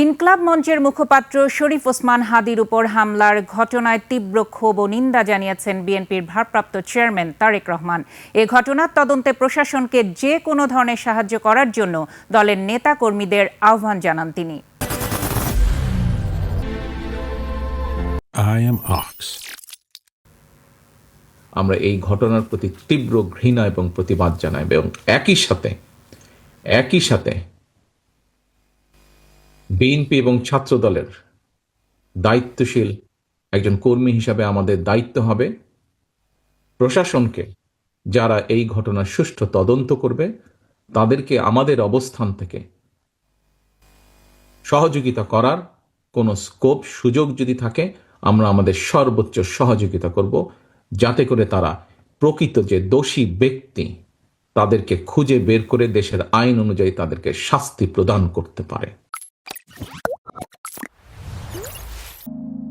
ইনকলাব মঞ্চের মুখপাত্র শরীফ ওসমান হাদির উপর হামলার ঘটনায় তীব্র ক্ষোভ ও নিন্দা জানিয়েছেন বিএনপির ভারপ্রাপ্ত চেয়ারম্যান তারেক রহমান। এ ঘটনার তদন্তে প্রশাসনকে যে কোনো ধরনের সাহায্য করার জন্য দলের নেতা কর্মীদের আহ্বান জানান তিনি। আমরা এই ঘটনার প্রতি তীব্র ঘৃণা এবং প্রতিবাদ জানাই এবং একই সাথে বিএনপি এবং ছাত্র দলের দায়িত্বশীল একজন কর্মী হিসাবে আমাদের দায়িত্ব হবে প্রশাসনকে, যারা এই ঘটনার সুষ্ঠু তদন্ত করবে তাদেরকে আমাদের অবস্থান থেকে সহযোগিতা করার কোনো স্কোপ সুযোগ যদি থাকে আমরা আমাদের সর্বোচ্চ সহযোগিতা করব, যাতে করে তারা প্রকৃত যে দোষী ব্যক্তি তাদেরকে খুঁজে বের করে দেশের আইন অনুযায়ী তাদেরকে শাস্তি প্রদান করতে পারে।